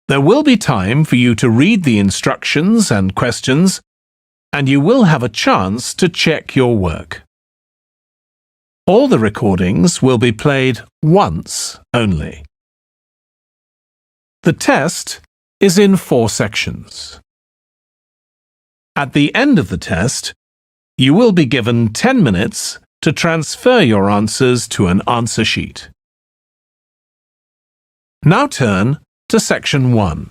There will be time for you to read the instructions and questions, and you will have a chance to check your work. All the recordings will be played once only. The test is in 4 sections. At the end of the test, you will be given 10 minutes to transfer your answers to an answer sheet. Now turn to Section 1.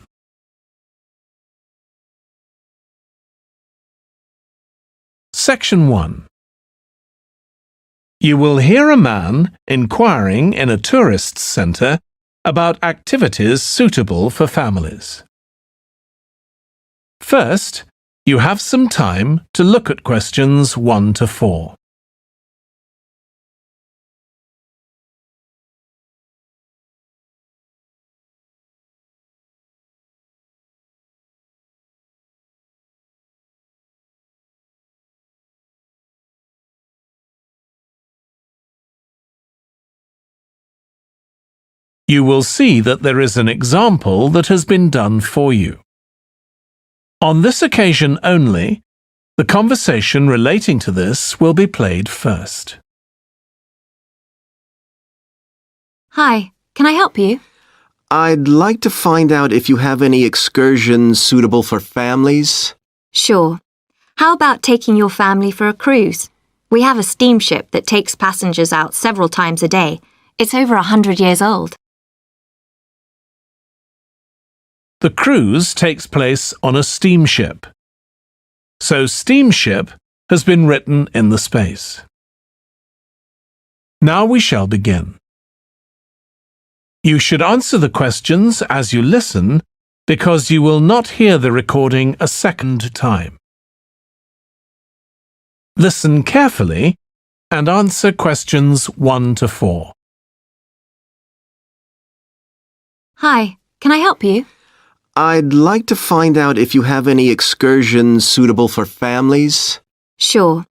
Section 1. You will hear a man inquiring in a tourist centre about activities suitable for families. First, you have some time to look at questions 1 to 4. You will see that there is an example that has been done for you. On this occasion only, the conversation relating to this will be played first. Hi, can I help you? I'd like to find out if you have any excursions suitable for families. Sure. How about taking your family for a cruise? We have a steamship that takes passengers out several times a day. It's over 100 years old. The cruise takes place on a steamship. So steamship has been written in the space. Now we shall begin. You should answer the questions as you listen because you will not hear the recording a second time. Listen carefully and answer questions 1 to 4. Hi, can I help you? I'd like to find out if you have any excursions suitable for families. Sure.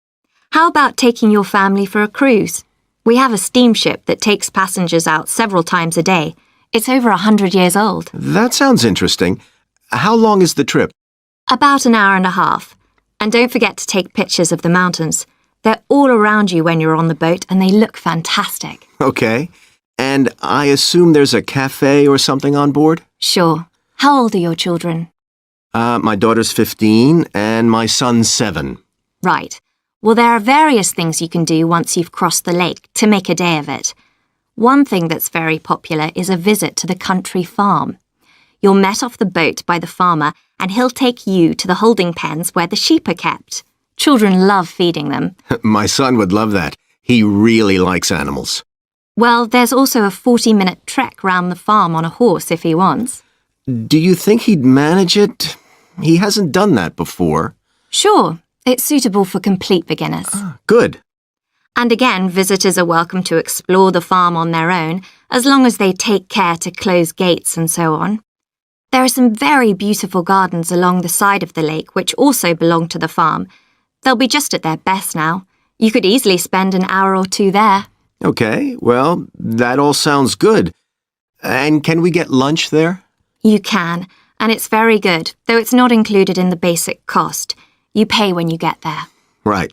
How about taking your family for a cruise? We have a steamship that takes passengers out several times a day. It's over 100 years old. That sounds interesting. How long is the trip? About an hour and a half. And don't forget to take pictures of the mountains. They're all around you when you're on the boat and they look fantastic. Okay. And I assume there's a cafe or something on board? Sure. How old are your children? My daughter's 15 and my son's 7. Right. Well, there are various things you can do once you've crossed the lake to make a day of it. One thing that's very popular is a visit to the country farm. You're met off the boat by the farmer and he'll take you to the holding pens where the sheep are kept. Children love feeding them. My son would love that. He really likes animals. Well, there's also a 40-minute trek round the farm on a horse if he wants. Do you think he'd manage it? He hasn't done that before. Sure. It's suitable for complete beginners. Good. And again, visitors are welcome to explore the farm on their own, as long as they take care to close gates and so on. There are some very beautiful gardens along the side of the lake which also belong to the farm. They'll be just at their best now. You could easily spend an hour or 2 there. Okay, well, that all sounds good. And can we get lunch there? You can, and it's very good, though it's not included in the basic cost. You pay when you get there. Right.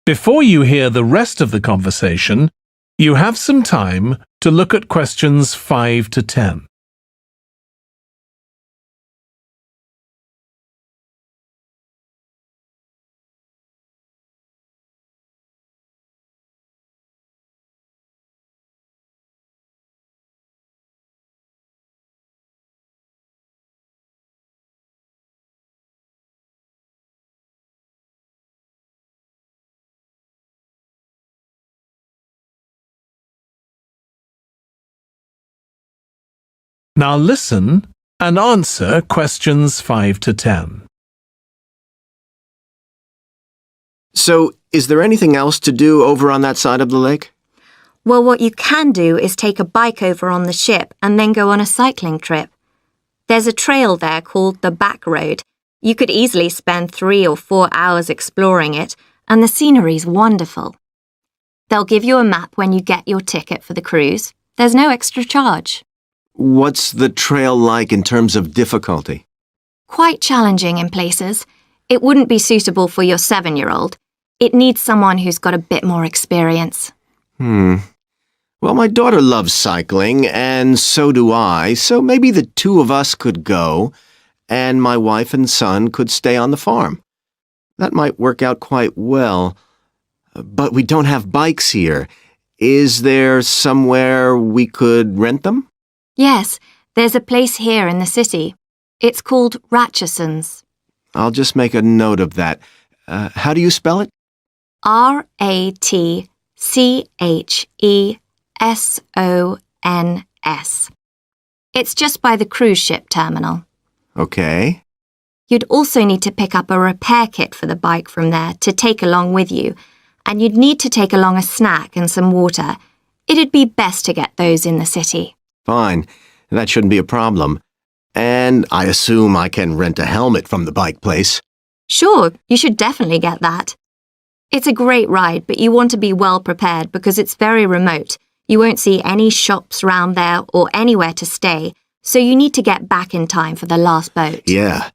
Before you hear the rest of the conversation, you have some time to look at questions 5 to 10. Now listen and answer questions 5 to 10. So, is there anything else to do over on that side of the lake? Well, what you can do is take a bike over on the ship and then go on a cycling trip. There's a trail there called the Back Road. You could easily spend 3 or 4 hours exploring it, and the scenery's wonderful. They'll give you a map when you get your ticket for the cruise. There's no extra charge. What's the trail like in terms of difficulty? Quite challenging in places. It wouldn't be suitable for your 7-year-old. It needs someone who's got a bit more experience. Well, my daughter loves cycling, and so do I, so maybe the two of us could go, and my wife and son could stay on the farm. That might work out quite well. But we don't have bikes here. Is there somewhere we could rent them? Yes, there's a place here in the city. It's called Ratcheson's. I'll just make a note of that. How do you spell it? Ratchesons. It's just by the cruise ship terminal. Okay. You'd also need to pick up a repair kit for the bike from there to take along with you, and you'd need to take along a snack and some water. It'd be best to get those in the city. Fine. That shouldn't be a problem. And I assume I can rent a helmet from the bike place. Sure, you should definitely get that. It's a great ride, but you want to be well prepared because it's very remote. You won't see any shops round there or anywhere to stay, so you need to get back in time for the last boat. Yeah.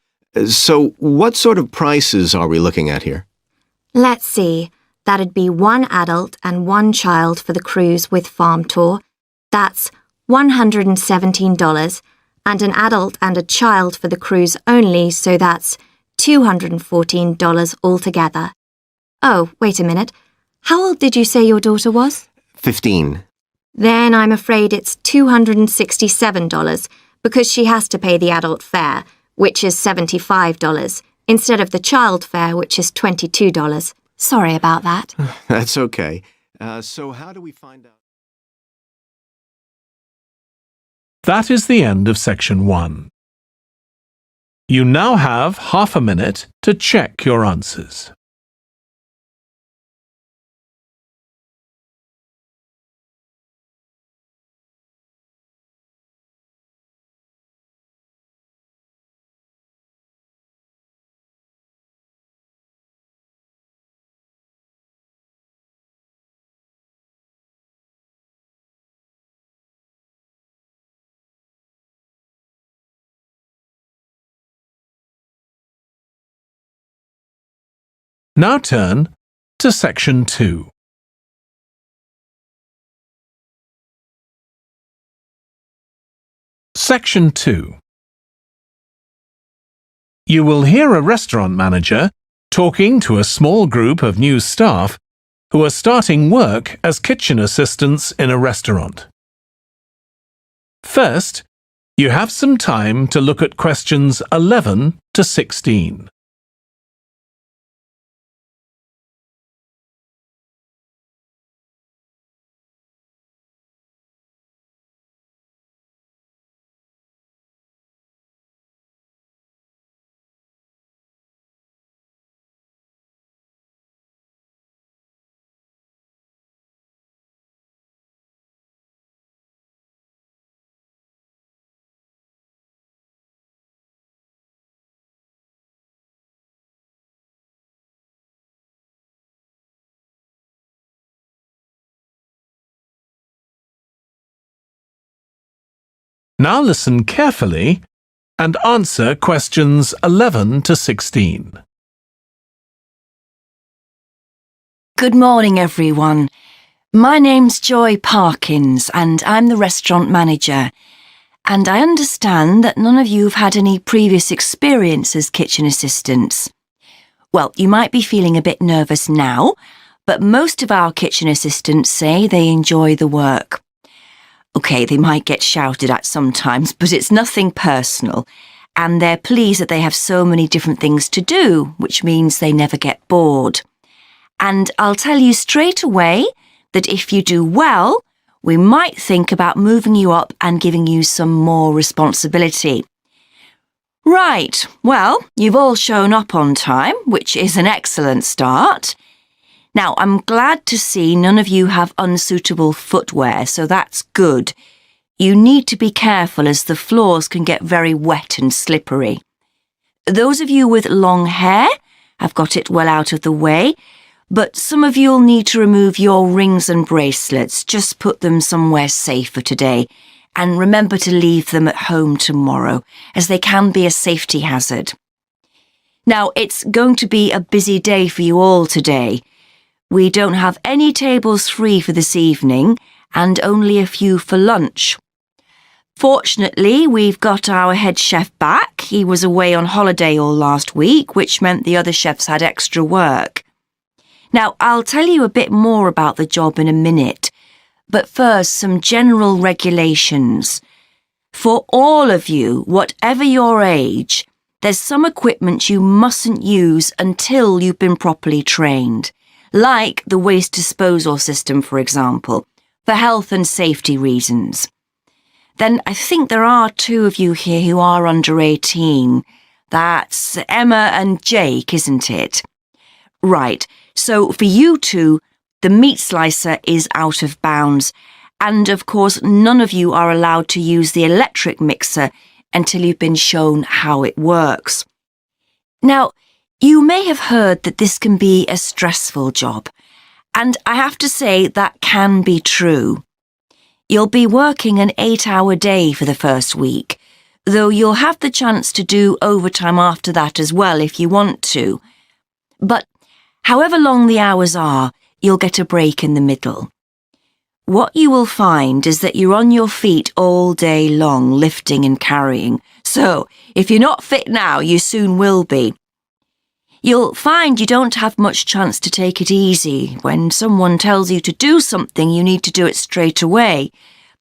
So what sort of prices are we looking at here? Let's see. That'd be 1 adult and 1 child for the cruise with farm tour. That's $117, and an adult and a child for the cruise only, so that's $214 altogether. Oh, wait a minute. How old did you say your daughter was? 15. Then I'm afraid it's $267 because she has to pay the adult fare, which is $75, instead of the child fare, which is $22. Sorry about that. That's okay. So how do we find out? That is the end of section 1. You now have half a minute to check your answers. Now turn to section 2. Section 2. You will hear a restaurant manager talking to a small group of new staff who are starting work as kitchen assistants in a restaurant. First, you have some time to look at questions 11 to 16. Now listen carefully and answer questions 11 to 16. Good morning, everyone. My name's Joy Parkins and I'm the restaurant manager. And I understand that none of you have had any previous experience as kitchen assistants. Well, you might be feeling a bit nervous now, but most of our kitchen assistants say they enjoy the work. OK, they might get shouted at sometimes, but it's nothing personal. And they're pleased that they have so many different things to do, which means they never get bored. And I'll tell you straight away that if you do well, we might think about moving you up and giving you some more responsibility. Right, well, you've all shown up on time, which is an excellent start. Now, I'm glad to see none of you have unsuitable footwear, so that's good. You need to be careful as the floors can get very wet and slippery. Those of you with long hair have got it well out of the way, but some of you'll need to remove your rings and bracelets. Just put them somewhere safer today. and remember to leave them at home tomorrow, as they can be a safety hazard. Now, it's going to be a busy day for you all today. We don't have any tables free for this evening, and only a few for lunch. Fortunately, we've got our head chef back. He was away on holiday all last week, which meant the other chefs had extra work. Now, I'll tell you a bit more about the job in a minute, but first, some general regulations. For all of you, whatever your age, there's some equipment you mustn't use until you've been properly trained, like the waste disposal system, for example, for health and safety reasons. Then I think there are 2 of you here who are under 18. That's Emma and Jake, isn't it? Right, so for you 2, the meat slicer is out of bounds, and of course none of you are allowed to use the electric mixer until you've been shown how it works. Now, you may have heard that this can be a stressful job, and I have to say that can be true. You'll be working an 8-hour day for the first week, though you'll have the chance to do overtime after that as well if you want to. But however long the hours are, you'll get a break in the middle. What you will find is that you're on your feet all day long, lifting and carrying. So, if you're not fit now, you soon will be. You'll find you don't have much chance to take it easy. When someone tells you to do something, you need to do it straight away.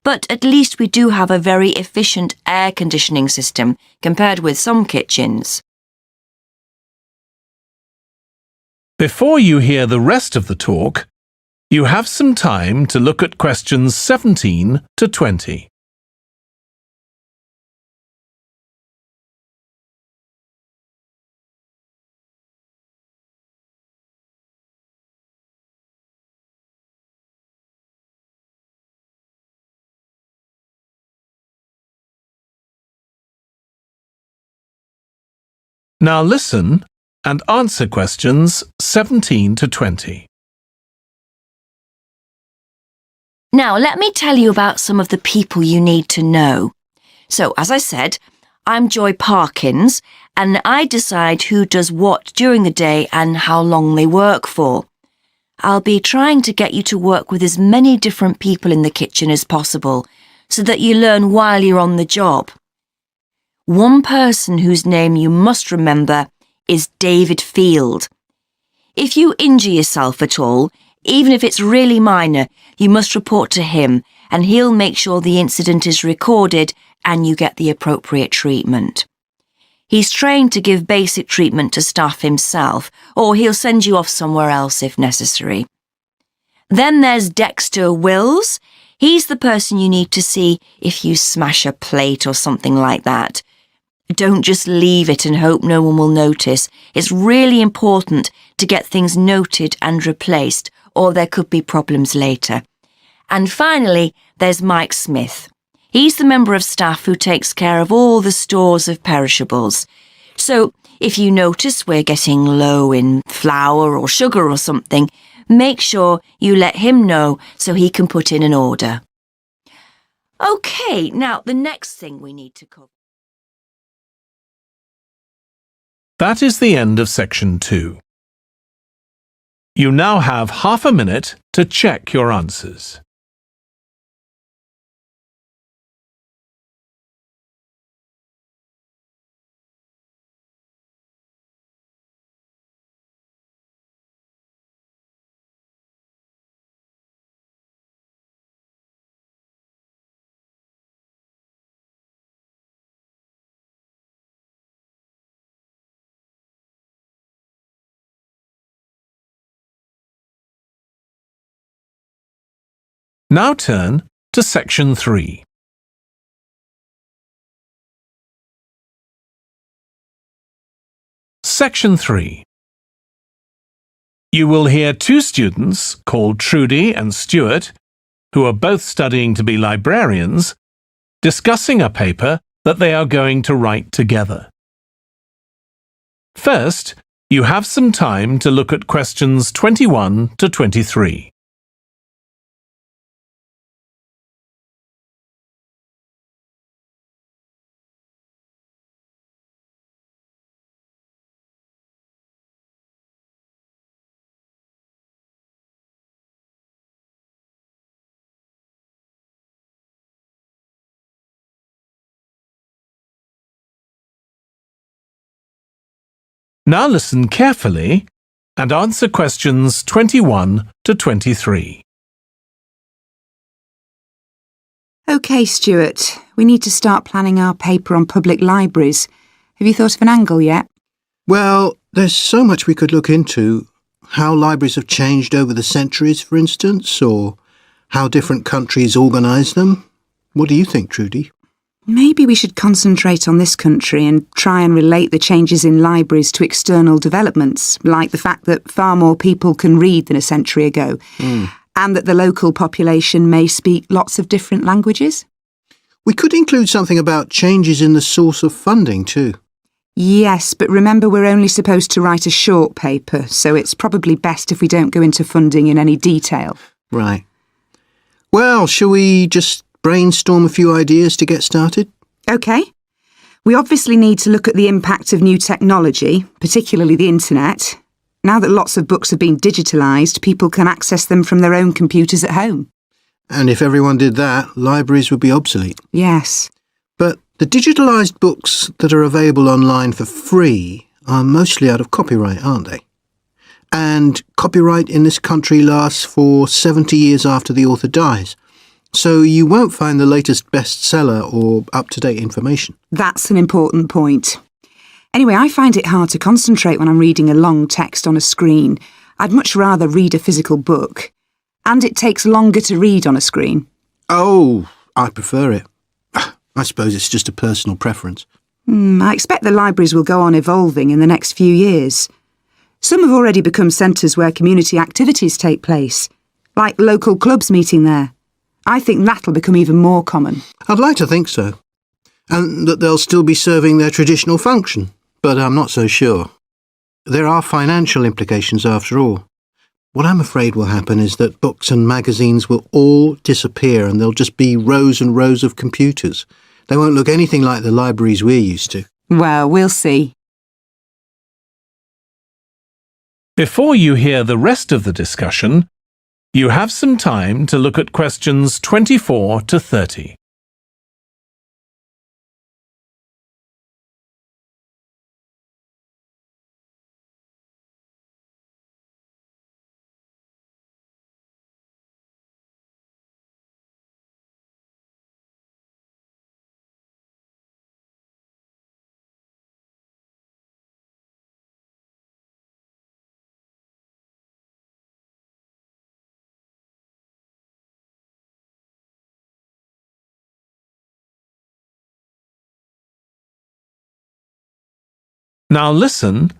But at least we do have a very efficient air conditioning system compared with some kitchens. Before you hear the rest of the talk, you have some time to look at questions 17 to 20. Now listen and answer questions 17 to 20. Now, let me tell you about some of the people you need to know. So, as I said, I'm Joy Parkins, and I decide who does what during the day and how long they work for. I'll be trying to get you to work with as many different people in the kitchen as possible, so that you learn while you're on the job. One person whose name you must remember is David Field. If you injure yourself at all, even if it's really minor, you must report to him, and he'll make sure the incident is recorded and you get the appropriate treatment. He's trained to give basic treatment to staff himself, or he'll send you off somewhere else if necessary. Then there's Dexter Wills. He's the person you need to see if you smash a plate or something like that. Don't just leave it and hope no one will notice. It's really important to get things noted and replaced, or there could be problems later. And finally, there's Mike Smith. He's the member of staff who takes care of all the stores of perishables. So, if you notice we're getting low in flour or sugar or something, make sure you let him know so he can put in an order. OK, now the next thing we need to cover. That is the end of section 2. You now have half a minute to check your answers. Now turn to section 3. Section 3. You will hear 2 students called Trudy and Stuart, who are both studying to be librarians, discussing a paper that they are going to write together. First, you have some time to look at questions 21 to 23. Now listen carefully and answer questions 21 to 23. OK, Stuart, we need to start planning our paper on public libraries. Have you thought of an angle yet? Well, there's so much we could look into. How libraries have changed over the centuries, for instance, or how different countries organise them. What do you think, Trudy? Maybe we should concentrate on this country and try and relate the changes in libraries to external developments, like the fact that far more people can read than a century ago, and that the local population may speak lots of different languages. We could include something about changes in the source of funding too. Yes, but remember we're only supposed to write a short paper, so it's probably best if we don't go into funding in any detail. Right. Well, shall we just brainstorm a few ideas to get started? OK. We obviously need to look at the impact of new technology, particularly the internet. Now that lots of books have been digitalised, people can access them from their own computers at home. And if everyone did that, libraries would be obsolete. Yes. But the digitalised books that are available online for free are mostly out of copyright, aren't they? And copyright in this country lasts for 70 years after the author dies. So you won't find the latest bestseller or up-to-date information. That's an important point. Anyway, I find it hard to concentrate when I'm reading a long text on a screen. I'd much rather read a physical book. And it takes longer to read on a screen. Oh, I prefer it. I suppose it's just a personal preference. I expect the libraries will go on evolving in the next few years. Some have already become centres where community activities take place, like local clubs meeting there. I think that'll become even more common. I'd like to think so. And that they'll still be serving their traditional function, but I'm not so sure. There are financial implications after all. What I'm afraid will happen is that books and magazines will all disappear and there'll just be rows and rows of computers. They won't look anything like the libraries we're used to. Well, we'll see. Before you hear the rest of the discussion, you have some time to look at questions 24 to 30. Now listen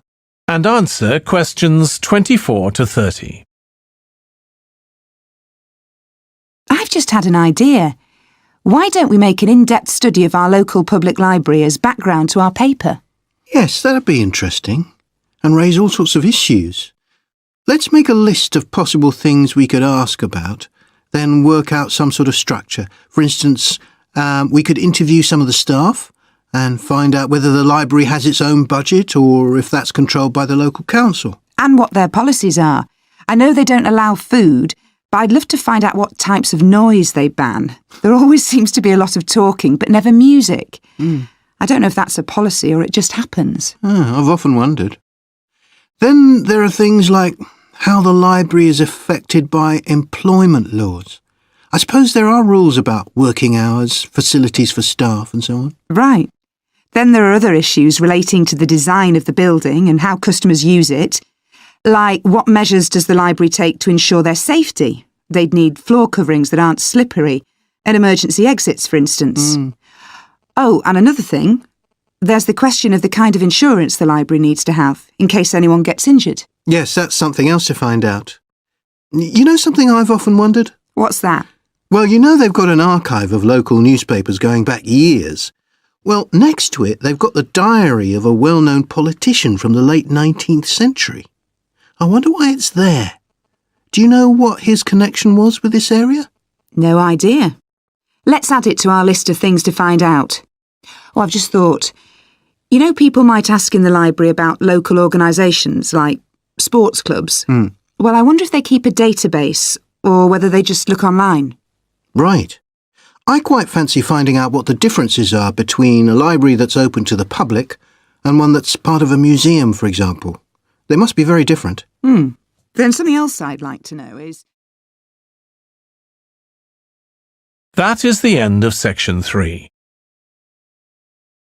and answer questions 24 to 30. I've just had an idea. Why don't we make an in-depth study of our local public library as background to our paper? Yes, that'd be interesting. And raise all sorts of issues. Let's make a list of possible things we could ask about, then work out some sort of structure. For instance, we could interview some of the staff and find out whether the library has its own budget or if that's controlled by the local council. And what their policies are. I know they don't allow food, but I'd love to find out what types of noise they ban. There always seems to be a lot of talking, but never music. I don't know if that's a policy or it just happens. I've often wondered. Then there are things like how the library is affected by employment laws. I suppose there are rules about working hours, facilities for staff and so on. Right. Then there are other issues relating to the design of the building and how customers use it, like what measures does the library take to ensure their safety? They'd need floor coverings that aren't slippery, and emergency exits, for instance. Oh, and another thing, there's the question of the kind of insurance the library needs to have, in case anyone gets injured. Yes, that's something else to find out. You know something I've often wondered? What's that? Well, you know they've got an archive of local newspapers going back years. Well, next to it, they've got the diary of a well-known politician from the late 19th century. I wonder why it's there. Do you know what his connection was with this area? No idea. Let's add it to our list of things to find out. Oh, I've just thought, you know, people might ask in the library about local organisations like sports clubs. Well, I wonder if they keep a database or whether they just look online. Right. I quite fancy finding out what the differences are between a library that's open to the public, and one that's part of a museum, for example? They must be very different. Then something else I'd like to know is... That is the end of section 3.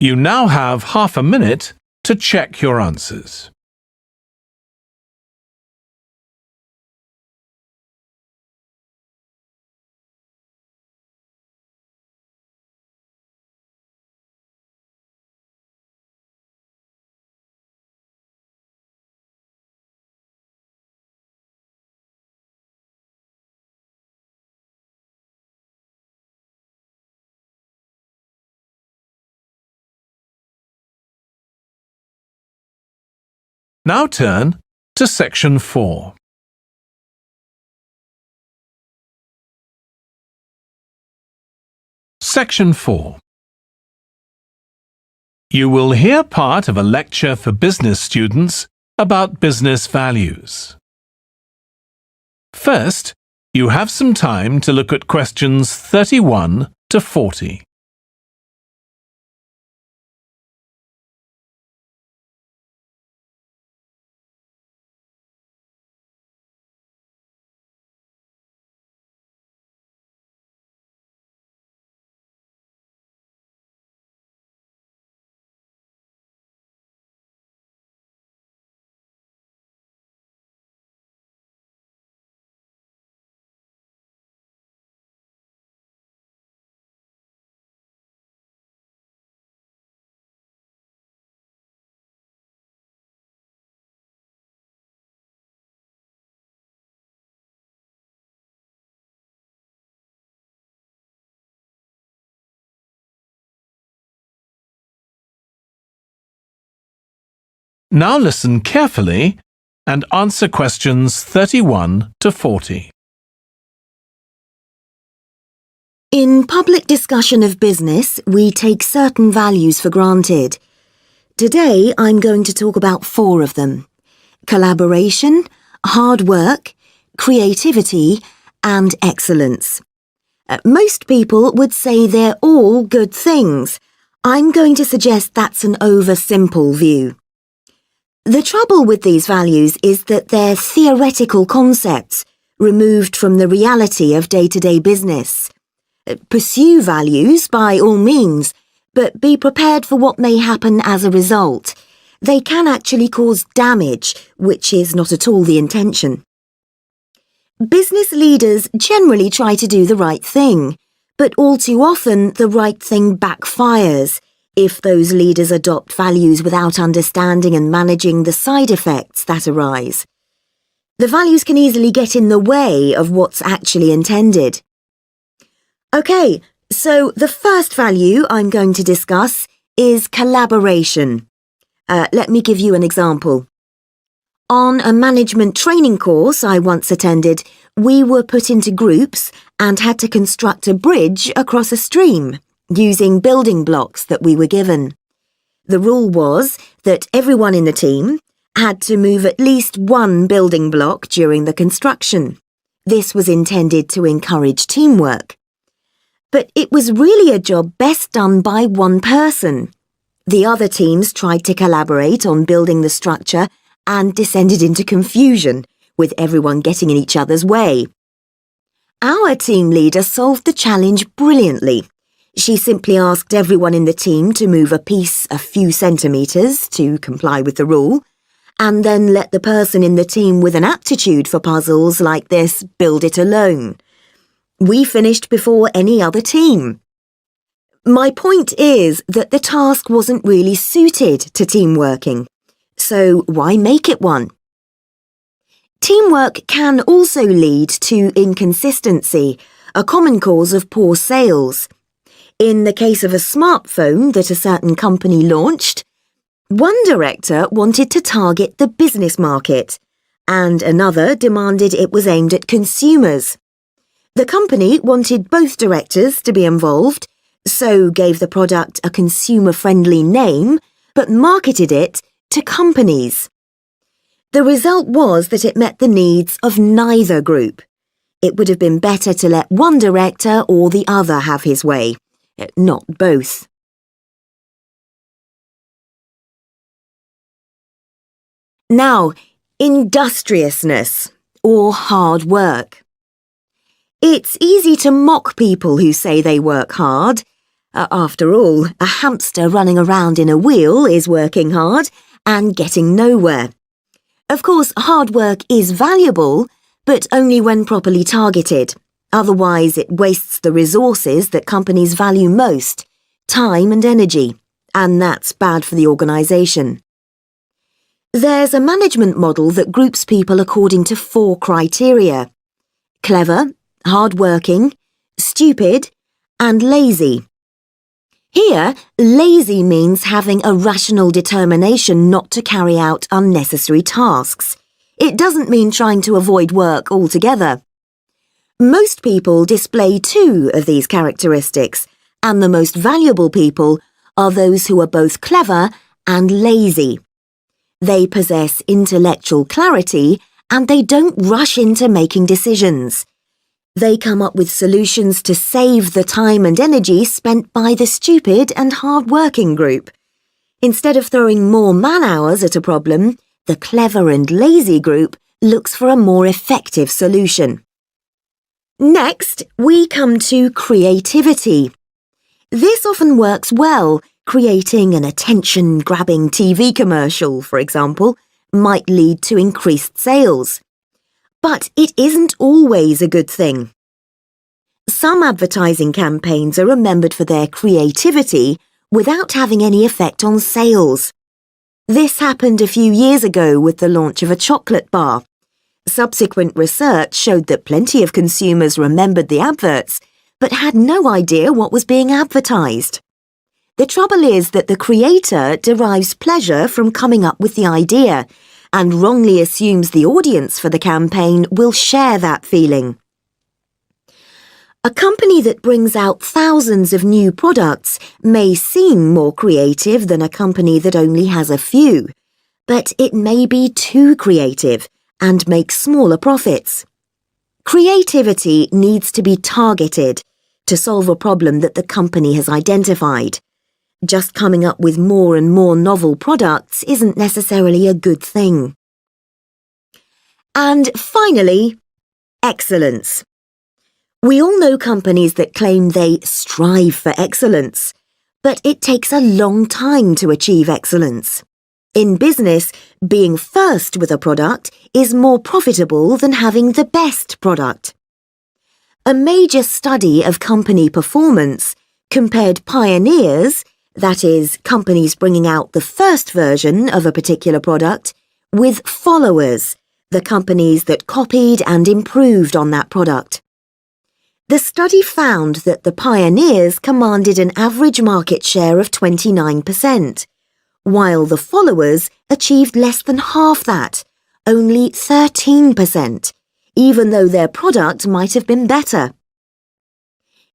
You now have half a minute to check your answers. Now turn to section 4. Section 4. You will hear part of a lecture for business students about business values. First, you have some time to look at questions 31 to 40. Now listen carefully and answer questions 31 to 40. In public discussion of business, we take certain values for granted. Today, I'm going to talk about 4 of them: collaboration, hard work, creativity, and excellence. Most people would say they're all good things. I'm going to suggest that's an oversimple view. The trouble with these values is that they're theoretical concepts, removed from the reality of day-to-day business. Pursue values by all means, but be prepared for what may happen as a result. They can actually cause damage, which is not at all the intention. Business leaders generally try to do the right thing, but all too often the right thing backfires if those leaders adopt values without understanding and managing the side effects that arise. The values can easily get in the way of what's actually intended. Okay, so the first value I'm going to discuss is collaboration. Let me give you an example. On a management training course I once attended, we were put into groups and had to construct a bridge across a stream, using building blocks that we were given. The rule was that everyone in the team had to move at least one building block during the construction. This was intended to encourage teamwork. But it was really a job best done by one person. The other teams tried to collaborate on building the structure and descended into confusion, with everyone getting in each other's way. Our team leader solved the challenge brilliantly. She simply asked everyone in the team to move a piece a few centimetres to comply with the rule, and then let the person in the team with an aptitude for puzzles like this build it alone. We finished before any other team. My point is that the task wasn't really suited to team working, so why make it one? Teamwork can also lead to inconsistency, a common cause of poor sales. In the case of a smartphone that a certain company launched, one director wanted to target the business market, and another demanded it was aimed at consumers. The company wanted both directors to be involved, so gave the product a consumer-friendly name, but marketed it to companies. The result was that it met the needs of neither group. It would have been better to let one director or the other have his way, not both. Now, industriousness, or hard work. It's easy to mock people who say they work hard. After all, a hamster running around in a wheel is working hard and getting nowhere. Of course, hard work is valuable, but only when properly targeted. Otherwise, it wastes the resources that companies value most, time and energy, and that's bad for the organisation. There's a management model that groups people according to 4 criteria: clever, hard-working, stupid, and lazy. Here, lazy means having a rational determination not to carry out unnecessary tasks. It doesn't mean trying to avoid work altogether. Most people display 2 of these characteristics, and the most valuable people are those who are both clever and lazy. They possess intellectual clarity and they don't rush into making decisions. They come up with solutions to save the time and energy spent by the stupid and hard-working group. Instead of throwing more man-hours at a problem, the clever and lazy group looks for a more effective solution. Next, we come to creativity. This often works well. Creating an attention-grabbing TV commercial, for example, might lead to increased sales. But it isn't always a good thing. Some advertising campaigns are remembered for their creativity without having any effect on sales. This happened a few years ago with the launch of a chocolate bar. Subsequent research showed that plenty of consumers remembered the adverts, but had no idea what was being advertised. The trouble is that the creator derives pleasure from coming up with the idea and wrongly assumes the audience for the campaign will share that feeling. A company that brings out thousands of new products may seem more creative than a company that only has a few, but it may be too creative and make smaller profits. Creativity needs to be targeted to solve a problem that the company has identified. Just coming up with more and more novel products isn't necessarily a good thing. And finally, excellence. We all know companies that claim they strive for excellence, but it takes a long time to achieve excellence. In business, being first with a product is more profitable than having the best product. A major study of company performance compared pioneers, that is, companies bringing out the first version of a particular product, with followers, the companies that copied and improved on that product. The study found that the pioneers commanded an average market share of 29%, while the followers achieved less than half that, only 13%, even though their product might have been better.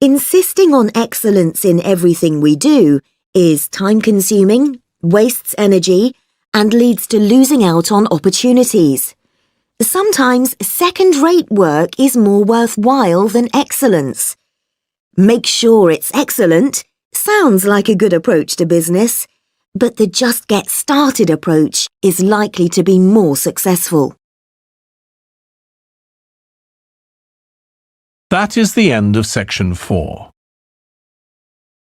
Insisting on excellence in everything we do is time-consuming, wastes energy, and leads to losing out on opportunities. Sometimes second-rate work is more worthwhile than excellence. Make sure it's excellent sounds like a good approach to business, but the just get started approach is likely to be more successful. That is the end of section 4.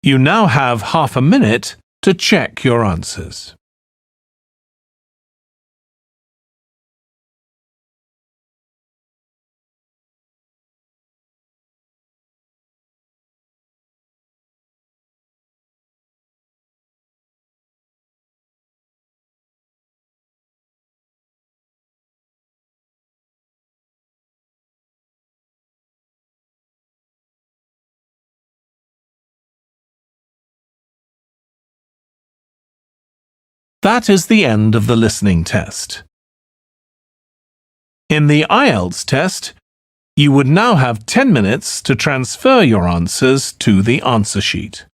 You now have half a minute to check your answers. That is the end of the listening test. In the Ielts test, you would now have 10 minutes to transfer your answers to the answer sheet.